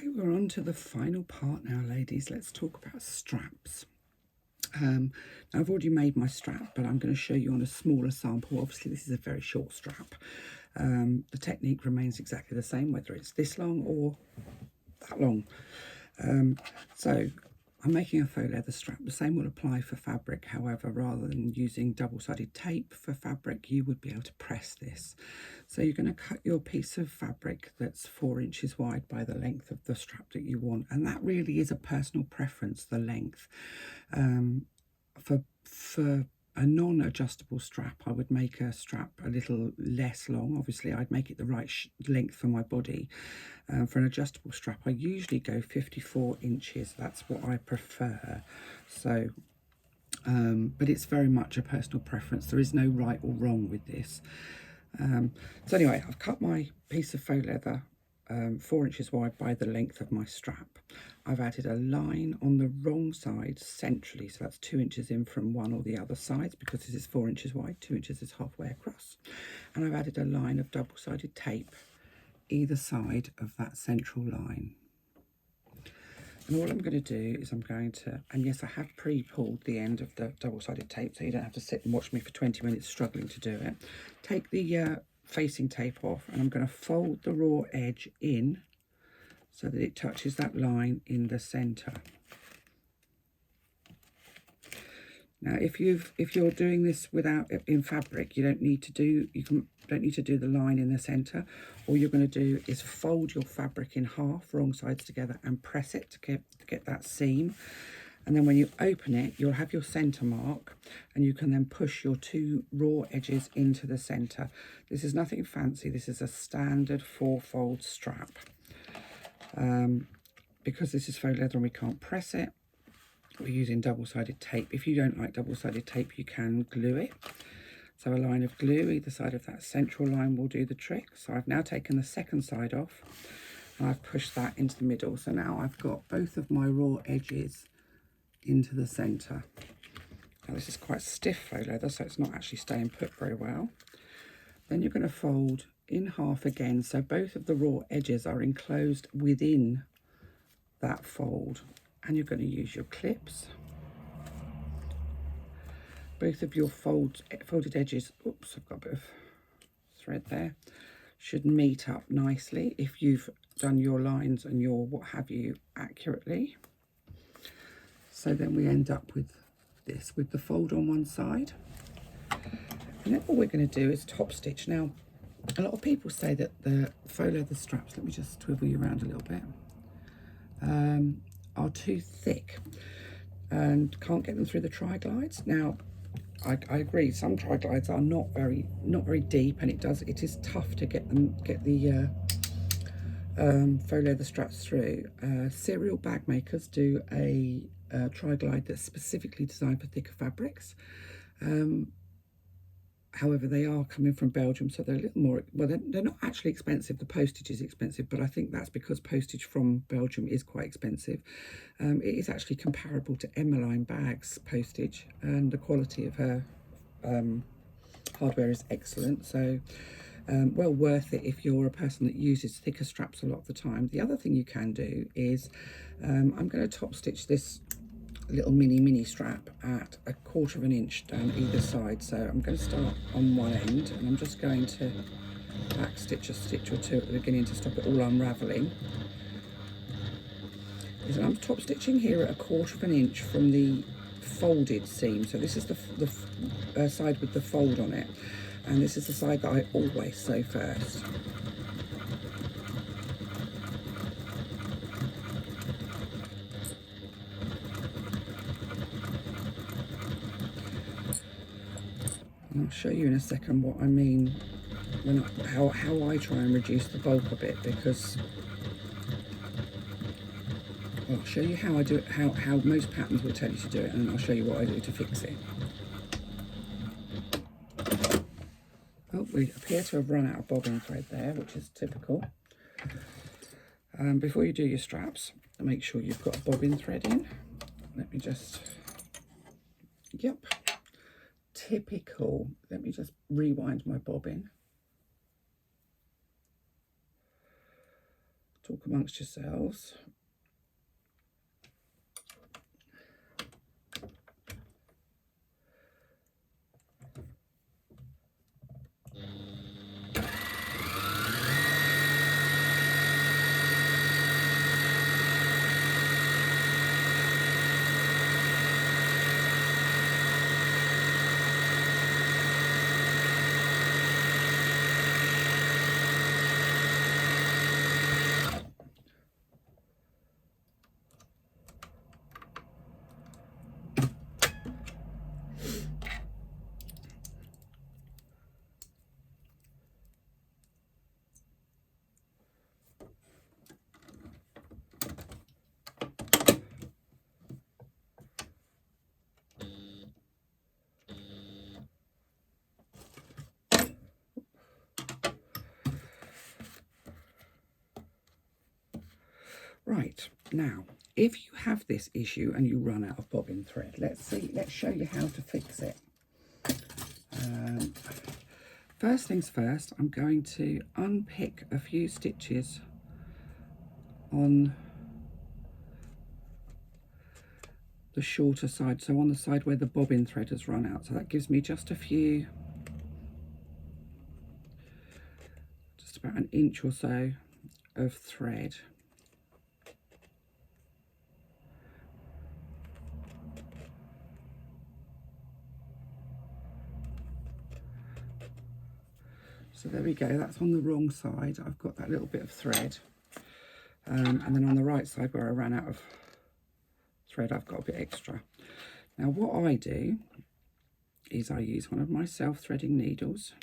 Okay, we're on to the final part now, ladies. Let's talk about straps. Now I've already made my strap, but I'm going to show you on a smaller sample. Obviously, this is a very short strap. The technique remains exactly the same, whether it's this long or that long. So I'm making a faux leather strap. The same will apply for fabric. However, rather than using double-sided tape for fabric, you would be able to press this. So you're going to cut your piece of fabric that's 4 inches wide by the length of the strap that you want. And that really is a personal preference, the length. For a non-adjustable strap, I would make a strap a little less long. Obviously, I'd make it the right length for my body. For an adjustable strap, I usually go 54 inches. That's what I prefer. So, but it's very much a personal preference. There is no right or wrong with this. So anyway, I've cut my piece of faux leather 4 inches wide by the length of my strap. I've added a line on the wrong side centrally, so that's 2 inches in from one or the other sides, because this is 4 inches wide, 2 inches is halfway across. And I've added a line of double-sided tape either side of that central line. And all I'm going to do is I'm going to, and yes, I have pre-pulled the end of the double-sided tape, so you don't have to sit and watch me for 20 minutes struggling to do it. Take the facing tape off, and I'm going to fold the raw edge in so that it touches that line in the centre. Now, if you're doing this without in fabric, you don't need to do the line in the centre. All you're going to do is fold your fabric in half, wrong sides together, and press it to get that seam. And then when you open it, you'll have your centre mark, and you can then push your 2 raw edges into the centre. This is nothing fancy. This is a standard 4-fold strap. Because this is faux leather and we can't press it, we're using double-sided tape. If you don't like double-sided tape, you can glue it. So a line of glue either side of that central line will do the trick. So I've now taken the second side off and I've pushed that into the middle. So now I've got both of my raw edges into the centre. Now this is quite stiff faux leather, so it's not actually staying put very well. Then you're going to fold in half again, so both of the raw edges are enclosed within that fold. And you're going to use your clips. Both of your folded edges, oops, I've got a bit of thread there, should meet up nicely if you've done your lines and your what have you accurately. So then we end up with this, with the fold on one side. And then all we're going to do is top stitch. Now, a lot of people say that the faux leather straps, let me just swivel you around a little bit, are too thick and can't get them through the tri-glides. Now, I agree. Some tri-glides are not very deep, and it is tough to get the faux leather straps through. Serial bag makers do a tri-glide that's specifically designed for thicker fabrics. However, they are coming from Belgium, so they're a little more, well, they're not actually expensive. The postage is expensive, but I think that's because postage from Belgium is quite expensive. It is actually comparable to Emmeline bags postage, and the quality of her hardware is excellent. So well worth it if you're a person that uses thicker straps a lot of the time. The other thing you can do is, I'm going to top stitch this little mini strap at 1/4 inch down either side. So I'm going to start on one end, and I'm just going to back stitch a stitch or two at the beginning to stop it all unraveling. And I'm top stitching here at 1/4 inch from the folded seam. So this is the side with the fold on it, and this is the side that I always sew first. I'll show you in a second what I mean when how I try and reduce the bulk a bit, because I'll show you how I do it, how most patterns will tell you to do it, and then I'll show you what I do to fix it. Oh, we appear to have run out of bobbin thread there, which is typical. Before you do your straps, make sure you've got a bobbin thread in. Let me just, yep. Typical. Let me just rewind my bobbin. Talk amongst yourselves. Right, now, if you have this issue and you run out of bobbin thread, let's show you how to fix it. First things first, I'm going to unpick a few stitches on the shorter side, so on the side where the bobbin thread has run out. So that gives me just a few, just about an inch or so of thread. So there we go, that's on the wrong side. I've got that little bit of thread. And then on the right side where I ran out of thread, I've got a bit extra. Now what I do is I use one of my self-threading needles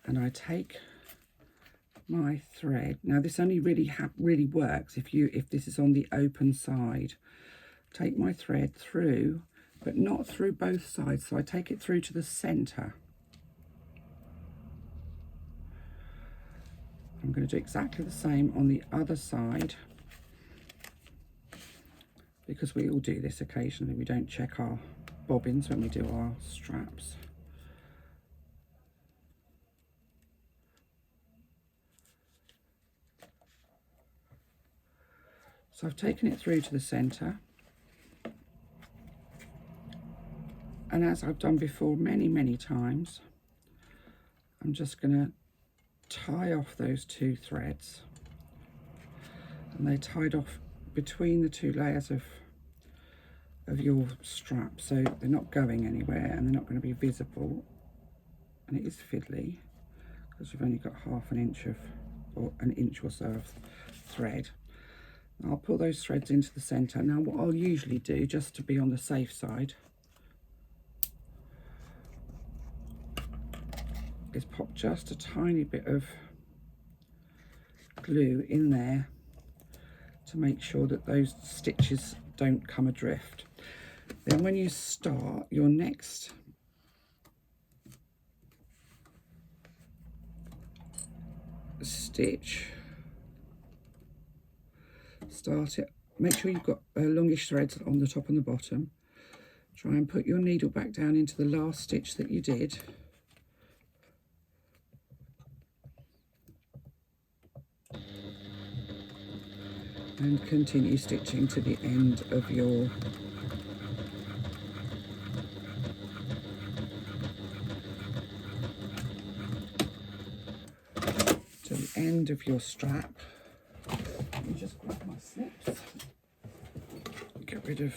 and I take my thread. Now this only really works if this is on the open side. Take my thread through, but not through both sides. So I take it through to the center. I'm going to do exactly the same on the other side, because we all do this occasionally. We don't check our bobbins when we do our straps. So I've taken it through to the center, and as I've done before many times, I'm just going to tie off those two threads, and they're tied off between the two layers of your strap, so they're not going anywhere and they're not going to be visible. And it is fiddly because we've only got half an inch of, or an inch or so of thread. I'll pull those threads into the center. Now what I'll usually do, just to be on the safe side, is pop just a tiny bit of glue in there to make sure that those stitches don't come adrift. Then when you start your next stitch, start it, make sure you've got longish threads on the top and the bottom. Try and put your needle back down into the last stitch that you did. And continue stitching to the end of your strap. Let me just grab my snips. Get rid of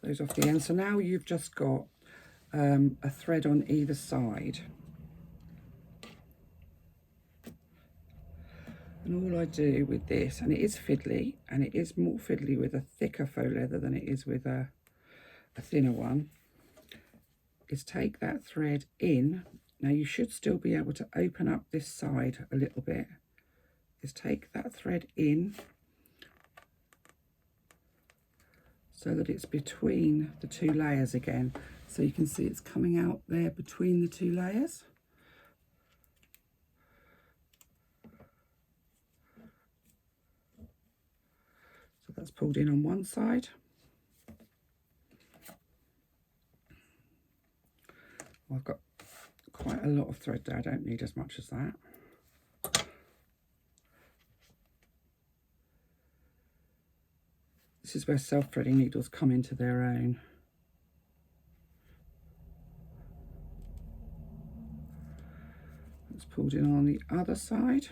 those off the end. So now you've just got a thread on either side. And all I do with this, and it is fiddly, and it is more fiddly with a thicker faux leather than it is with a thinner one, is take that thread in. Now you should still be able to open up this side a little bit. Is take that thread in so that it's between the two layers again. So you can see it's coming out there between the two layers. So that's pulled in on one side. Well, I've got quite a lot of thread there. I don't need as much as that. This is where self-threading needles come into their own. It's pulled in on the other side.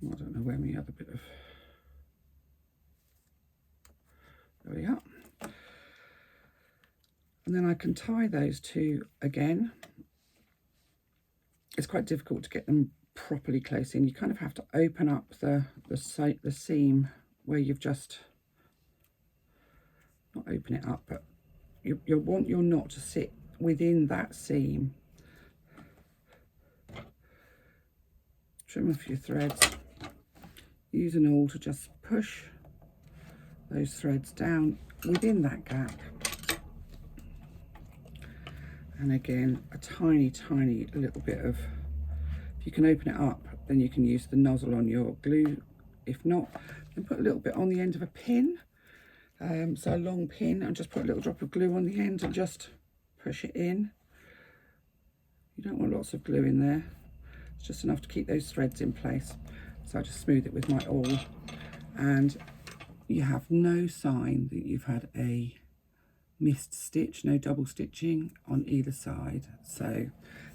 I don't know where my other bit of... There we are. And then I can tie those two again. It's quite difficult to get them properly close in. You kind of have to open up the seam where you've just... Not open it up, but you want your knot to sit within that seam. Trim off your threads. Use an awl to just push those threads down within that gap. And again, a tiny, tiny little bit of, if you can open it up, then you can use the nozzle on your glue. If not, then put a little bit on the end of a pin. So a long pin, and just put a little drop of glue on the end and just push it in. You don't want lots of glue in there. It's just enough to keep those threads in place. So I just smooth it with my awl, and you have no sign that you've had a missed stitch, no double stitching on either side. So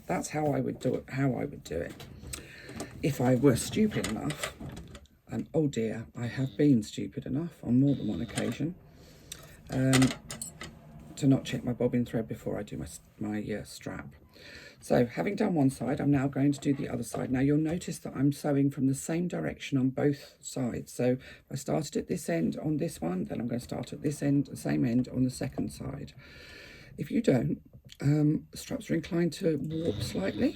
that's how I would do it. If I were stupid enough, and oh dear, I have been stupid enough on more than one occasion, to not check my bobbin thread before I do my strap. So having done one side, I'm now going to do the other side. Now you'll notice that I'm sewing from the same direction on both sides. So I started at this end on this one, then I'm going to start at this end, the same end on the second side. If you don't, the straps are inclined to warp slightly,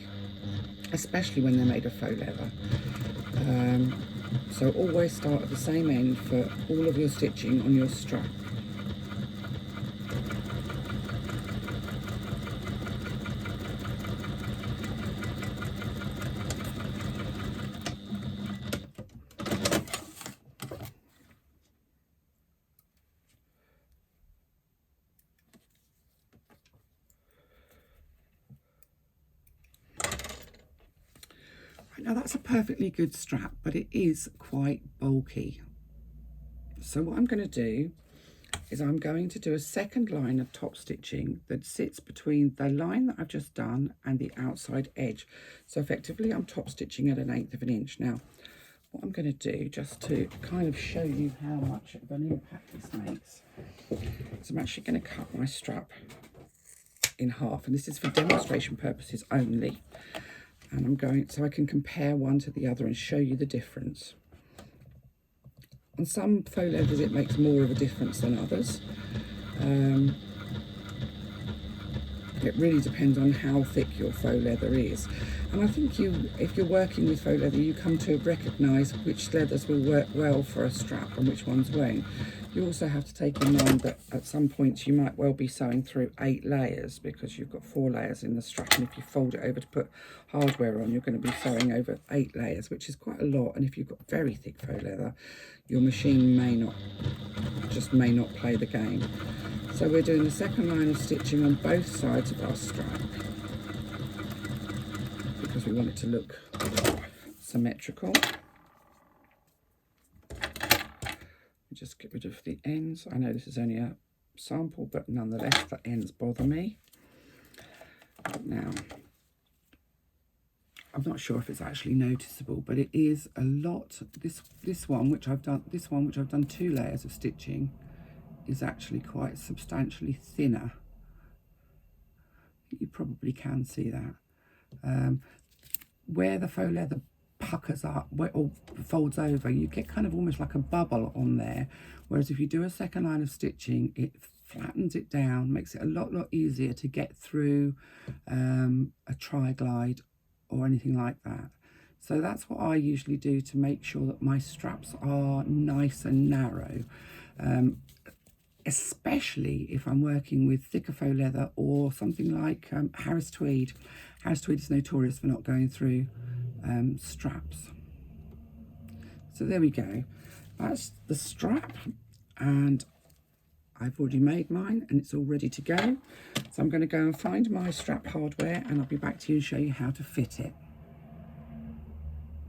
especially when they're made of faux leather. So always start at the same end for all of your stitching on your strap. Now that's a perfectly good strap, but it is quite bulky. So what I'm going to do is I'm going to do a second line of top stitching that sits between the line that I've just done and the outside edge. So effectively I'm top stitching at 1/8 of an inch. Now what I'm going to do, just to kind of show you how much of an impact this makes, is I'm actually going to cut my strap in half, and this is for demonstration purposes only. And I'm going, so I can compare one to the other and show you the difference. On some faux leathers it makes more of a difference than others. It really depends on how thick your faux leather is. And I think if you're working with faux leather, you come to recognise which leathers will work well for a strap and which ones won't. You also have to take in mind that at some points you might well be sewing through 8 layers because you've got 4 layers in the strap, and if you fold it over to put hardware on, you're going to be sewing over 8 layers, which is quite a lot. And if you've got very thick faux leather, your machine may not play the game. So we're doing the second line of stitching on both sides of our strap because we want it to look symmetrical. Just get rid of the ends. I know this is only a sample, but nonetheless the ends bother me. Now I'm not sure if it's actually noticeable, but it is a lot. This one which I've done 2 layers of stitching is actually quite substantially thinner. You probably can see that. Where the faux leather puckers up or folds over, you get kind of almost like a bubble on there, whereas if you do a second line of stitching, it flattens it down, makes it a lot easier to get through a tri-glide or anything like that. So that's what I usually do to make sure that my straps are nice and narrow, especially if I'm working with thicker faux leather or something like Harris tweed. Harris tweed is notorious for not going through straps. So there we go, that's the strap, and I've already made mine and it's all ready to go. So I'm going to go and find my strap hardware and I'll be back to you and show you how to fit it.